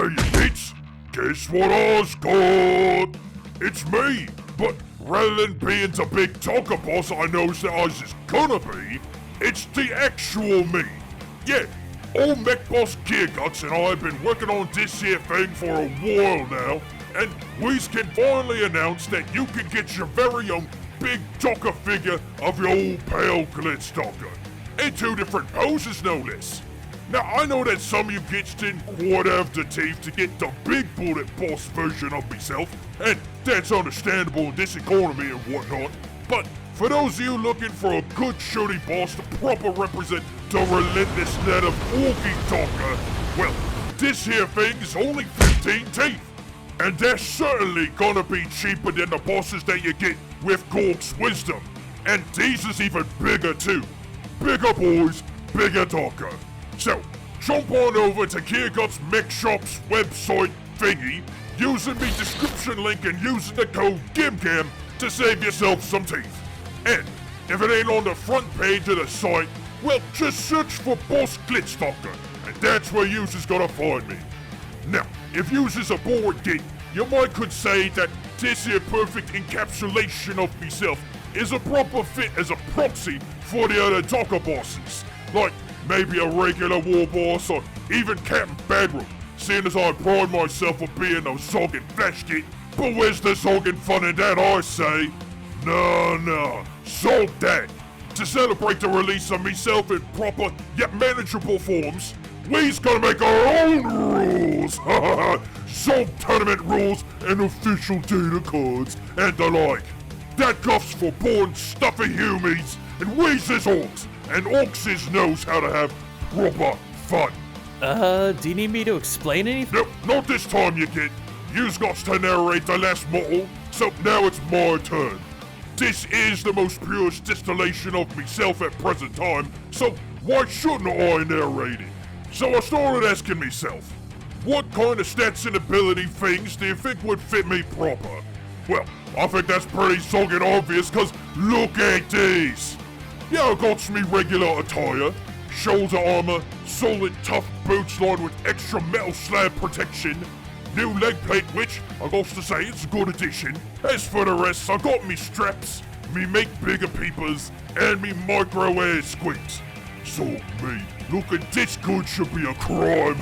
Hey, it's guess what Oz got? It's me, but rather than being the big Dakka boss I know that Oz is gonna be, it's the actual me. Yeah, old mech boss Gearguts and I have been working on this here thing for a while now, and we can finally announce that you can get your very own big Dakka figure of your old pal Glitzdakka. In 2 different poses, no less. Now, I know that some of you kids didn't quite have the teeth to get the big bullet boss version of myself, and that's understandable in this economy and whatnot, but for those of you looking for a good shooty boss to proper represent the relentless net of Dakka, well, this here thing is only 15 teeth, and they're certainly gonna be cheaper than the bosses that you get with Gork's wisdom, and these is even bigger too. Bigger boys, bigger Dakka. So, jump on over to Gearguts Mech Shop's website thingy, using the description link and using the code GimGam to save yourself some teeth. And if it ain't on the front page of the site, well, just search for Boss Glitzdakka, and that's where users gonna find me. Now, if users are bored git, you might could say that this here perfect encapsulation of myself is a proper fit as a proxy for the other Dakka bosses, like maybe a regular war boss or even Captain Badrook, seeing as I pride myself on being a ZOGGIN flesh kit. But where's the ZOGGIN fun in that, I say? No, solve that. To celebrate the release of myself in proper yet manageable forms, we's gonna make our own rules! Solve tournament rules and official data cards and the like. That goes for born stuffy humies, and we's is orks, and orks knows how to have proper fun. Do you need me to explain anything? Nope, not this time, you kid. You's got to narrate the last model, so now it's my turn. This is the most purest distillation of myself at present time, so why shouldn't I narrate it? So I started asking myself, what kind of stats and ability things do you think would fit me proper? Well, I think that's pretty zoggin obvious, cause look at these! Yeah, I got me regular attire, shoulder armor, solid tough boots lined with extra metal slab protection, new leg plate which, I got to say, it's a good addition. As for the rest, I got me straps, me make bigger peepers, and me micro air squeaks. So me, looking this good should be a crime.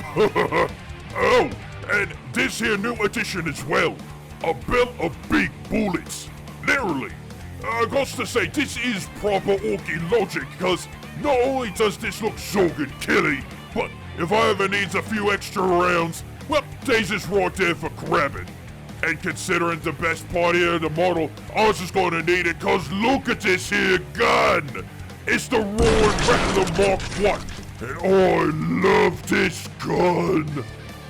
Oh, and this here new addition as well, a belt of big bullets, literally. I got to say, this is proper orky logic, cause not only does this look so good killy, but if I ever needs a few extra rounds, well, there's this right there for grabbing. And considering the best part here of the model, I was just gonna need it, cause look at this here gun! It's the Roaring Rattler Mark 1, and I love this gun!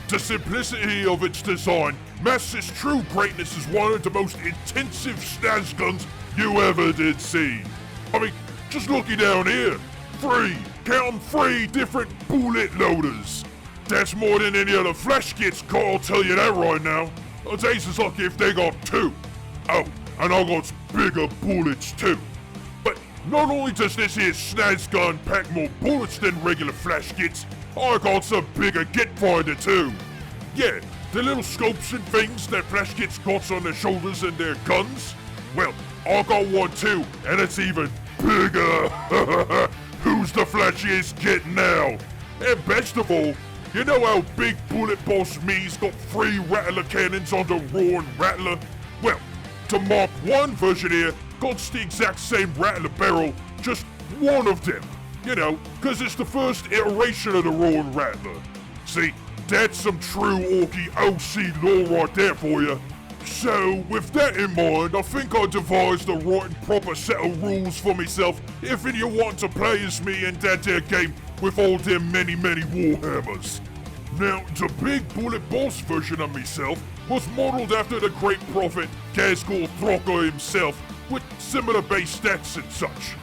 The simplicity of its design masks its true greatness as one of the most intensive snaz guns you ever did see. I mean, just looky down here. 3 different bullet loaders. That's more than any other flesh kits got, I'll tell you that right now. Days is lucky if they got 2. Oh, and I got bigger bullets too. But not only does this here snaz gun pack more bullets than regular flesh kits, I got a bigger git finder too. Yeah, the little scopes and things that flesh kits got on their shoulders and their guns, well, I got one too, and it's even bigger. Who's the flashiest kid now? And best of all, you know how big bullet boss me's got 3 rattler cannons on the Roaring Rattler? Well, the Mark 1 version here got the exact same rattler barrel, just one of them. You know, cause it's the first iteration of the Roaring Rattler. See, that's some true orky OC lore right there for you. So, with that in mind, I think I devised the right and proper set of rules for myself if you want to play as me in that there game with all them many Warhammers. Now, the big bullet boss version of myself was modeled after the great prophet Gearguts himself with similar base stats and such.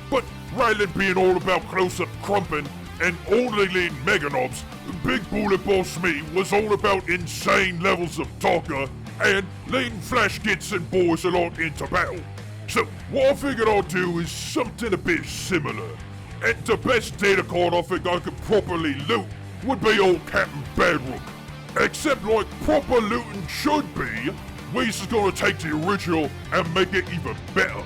But rather than being all about close-up crumping and only lean mega knobs, Big Bullet Boss me was all about insane levels of Dakka and leading flash kits and boys along into battle. So what I figured I'd do is something a bit similar. And the best data card I think I could properly loot would be old Captain Badrook. Except like proper looting should be, Weez is gonna take the original and make it even better.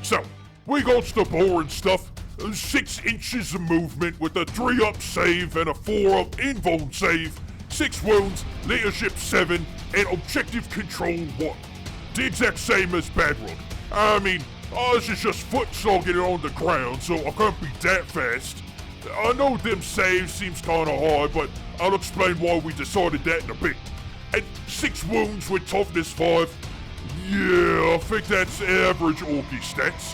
So, we got the boring stuff, 6 inches of movement with a 3-up save and a 4-up invuln save, 6 wounds, leadership 7, and objective control 1. The exact same as Bedrock. I mean, ours is just foot slogging it on the ground, so I can't be that fast. I know them saves seems kinda hard, but I'll explain why we decided that in a bit. And 6 wounds with toughness 5. Yeah, I think that's average Orky stats.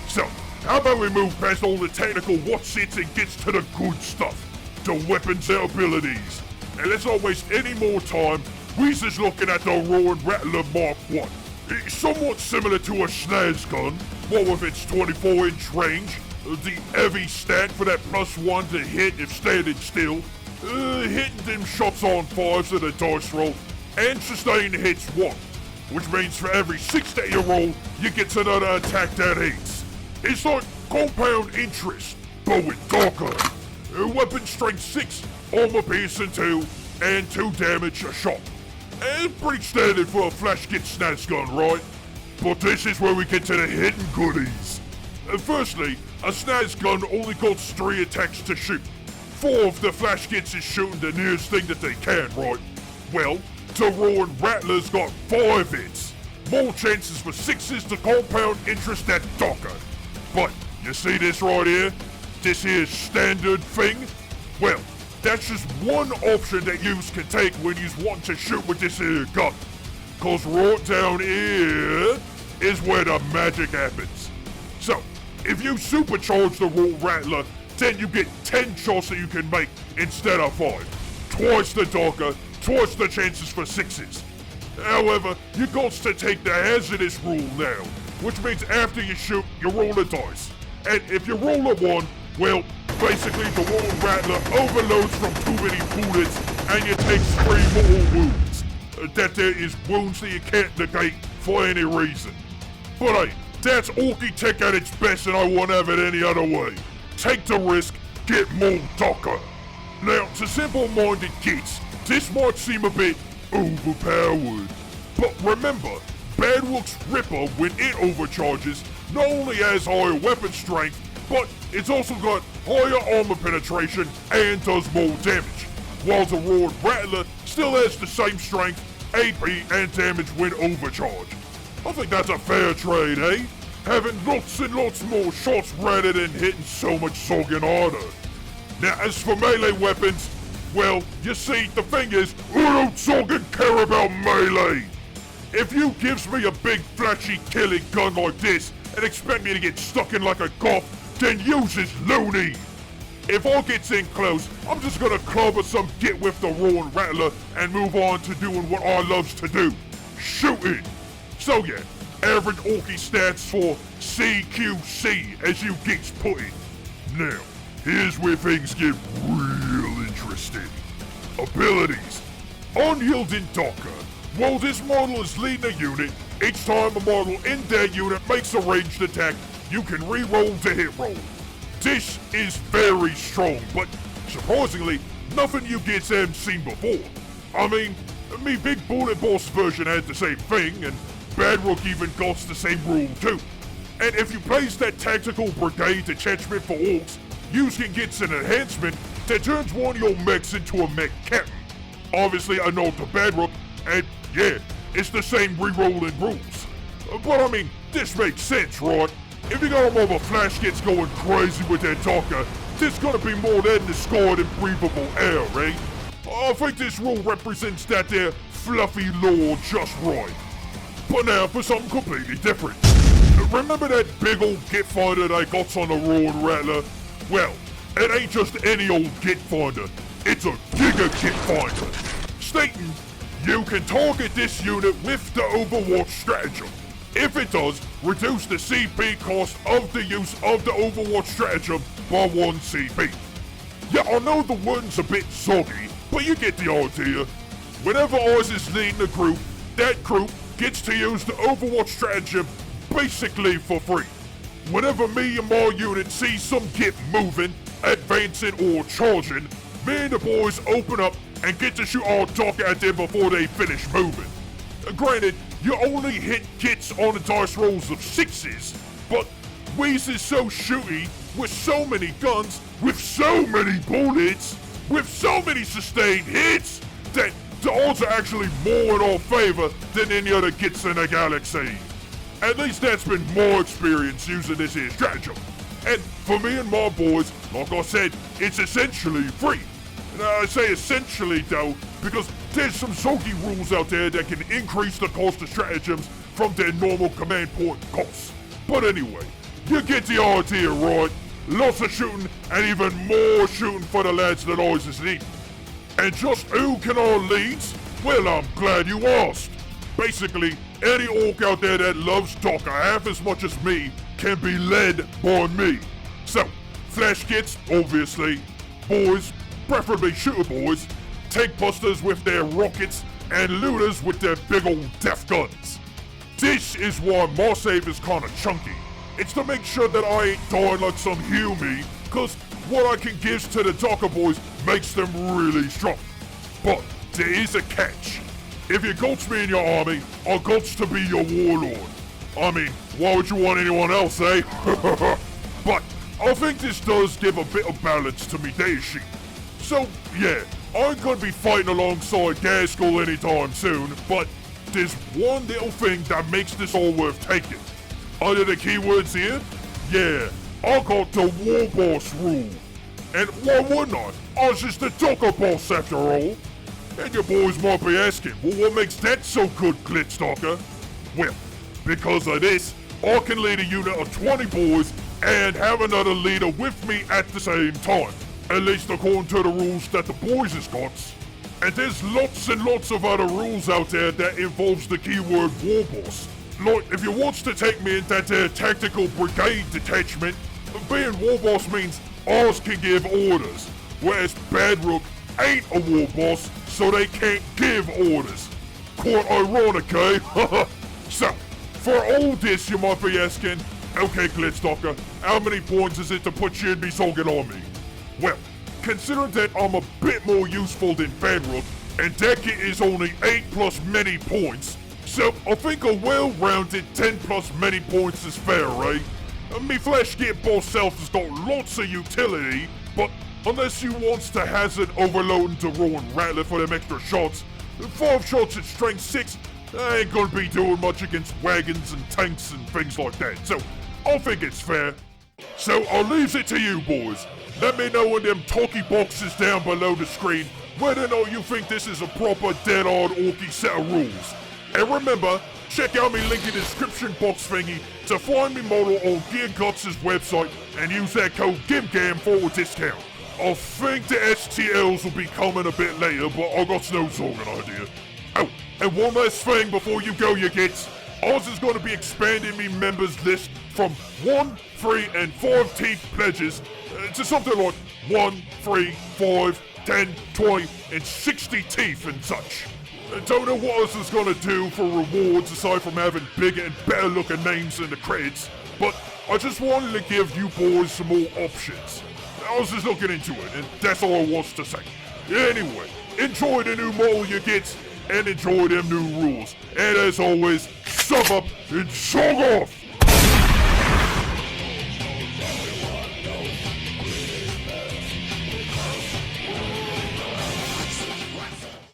So, how about we move past all the technical what's-its and gets to the good stuff. The weapons and abilities. And let's not waste any more time. Weez is looking at the Roaring Rattler Mark 1. It's somewhat similar to a snaz gun, but with its 24-inch range, the heavy stat for that +1 to hit if standing still, hitting them shots on 5s at a dice roll, and sustain hits 1, which means for every 6 that you roll, you get another attack that hits. It's like compound interest, but with darker. Weapon strength 6, armor piercing 2, and 2 damage a shot. It's pretty standard for a flash git snaz gun, right? But this is where we get to the hidden goodies. Firstly, a snaz gun only costs 3 attacks to shoot. 4 of the flash gits is shooting the nearest thing that they can, right? Well, the Roaring Rattler's got 5 hits. More chances for 6s to compound interest at Dakka. But, you see this right here? This here's standard thing? Well, that's just one option that yous can take when yous want to shoot with this here gun. Cause right down here is where the magic happens. So, if you supercharge the Roaring Rattler, then you get 10 shots that you can make instead of 5. Twice the Dakka, twice the chances for 6s. However, you got to take the hazardous rule now, which means after you shoot, you roll a dice. And if you roll a 1, well, basically the Roaring Rattler overloads from too many bullets and you take 3 more wounds. That there is wounds that you can't negate for any reason. But hey, that's Orky tech at its best and I won't have it any other way. Take the risk, get more Dakka. Now, to simple-minded kids, this might seem a bit overpowered. But remember, Bedrock's Ripper, when it overcharges, not only has higher weapon strength, but it's also got higher armor penetration and does more damage, while the Roaring Rattler still has the same strength, AP, and damage when overcharged. I think that's a fair trade, eh? Having lots and lots more shots rather than hitting so much ZOGGIN harder. Now, as for melee weapons, well, you see, the thing is, I don't ZOGGIN care about melee. If you gives me a big flashy killing gun like this and expect me to get stuck in like a goth, then use is loony. If I gets in close, I'm just gonna clobber some git with the Roaring Rattler and move on to doing what I loves to do, shooting. So yeah, average Orky stats for CQC as you geeks put it. Now, here's where things get real interesting. Abilities. Unyielding Dakka. While this model is leading a unit, each time a model in that unit makes a ranged attack, you can re-roll the hit roll. This is very strong, but surprisingly, nothing you gets have seen before. I mean, me Big Bullet Boss version had the same thing, and Bedrock even got the same rule too. And if you place that Tactical Brigade detachment for orks, you can get an enhancement that turns one of your mechs into a mech captain. Obviously, I know the Bedrock, and yeah, it's the same re-rolling rules. But I mean, this makes sense, right? If you got a mob of flash gets going crazy with their Dakka, this gonna be more than the scarred and breathable air, right? I think this rule represents that there fluffy lore just right. But now for something completely different. Remember that big old git finder they got on the Roaring Rattler? Well, it ain't just any old git finder. It's a Giga Git Finder. Stating, you can target this unit with the Overwatch stratagem. If it does, reduce the CP cost of the use of the Overwatch stratagem by 1 CP. Yeah, I know the wording's a bit soggy, but you get the idea. Whenever ours is leading a group, that group gets to use the Overwatch stratagem basically for free. Whenever me and my unit see some git moving, advancing or charging, me and the boys open up and get to shoot our Dakka at them before they finish moving. Granted, you only hit gits on the dice rolls of 6s, but Wheeze is so shooty with so many guns, with so many bullets, with so many sustained hits, that the odds are actually more in our favor than any other gits in the galaxy. At least that's been my experience using this here stratagem. And for me and my boys, like I said, it's essentially free. And I say essentially though, because there's some soggy rules out there that can increase the cost of stratagems from their normal command point costs. But anyway, you get the idea, right? Lots of shooting and even more shooting for the lads that always is needed. And just who can our leads? Well, I'm glad you asked. Basically, any orc out there that loves Dakka half as much as me can be led by me. So, flash kits, obviously, boys, preferably shooter boys, tank busters with their rockets, and looters with their big old death guns. This is why my save is kinda chunky. It's to make sure that I ain't dying like some Hume, cause what I can give to the Dakka boys makes them really strong. But there is a catch. If you goats me in your army, I gots to be your warlord. I mean, why would you want anyone else, eh? But I think this does give a bit of balance to me day sheet. So yeah, I'm gonna be fighting alongside Gaskell anytime soon, but there's one little thing that makes this all worth taking. Under the keywords here, yeah, I got the War Boss rule. And why wouldn't I? I was just a Dakka boss after all. And your boys might be asking, well, what makes that so good, Glitzdakka? Well, because of this, I can lead a unit of 20 boys and have another leader with me at the same time. At least according to the rules that the boys has got. And there's lots and lots of other rules out there that involves the keyword War Boss. Like, if you wants to take me in that tactical brigade detachment, being War Boss means ours can give orders, whereas Bad Rook ain't a War Boss, so they can't give orders. Quite ironic, eh? So, for all this you might be asking, okay Glitzdakka, how many points is it to put you in me ZOGGIN army? Well, considering that I'm a bit more useful than Bad Rook, and Dakka is only 8 plus many points, so I think a well-rounded 10 plus many points is fair, eh? Me flesh kit boss self has got lots of utility, but unless you wants to hazard overloading to roll and rattler for them extra shots, 5 shots at strength 6 ain't gonna be doing much against wagons and tanks and things like that, so I think it's fair. So I'll leave it to you boys. Let me know in them talkie boxes down below the screen whether or not you think this is a proper dead-hard orky set of rules. And remember, check out my link in the description box thingy to find me model on Gearguts' website and use that code GimGam for a discount. I think the STLs will be coming a bit later, but I got no ZOGGIN idea. Oh, and one last thing before you go, you gits. Ours is going to be expanding me members list from 1, 3, and 5 teeth pledges to something like 1, 3, 5, 10, 20, and 60 teeth and such. Don't know what else is gonna do for rewards aside from having bigger and better looking names in the credits, but I just wanted to give you boys some more options. I was just looking into it, and that's all I was to say. Anyway, enjoy the new model you get, and enjoy them new rules. And as always, sub up and zog off!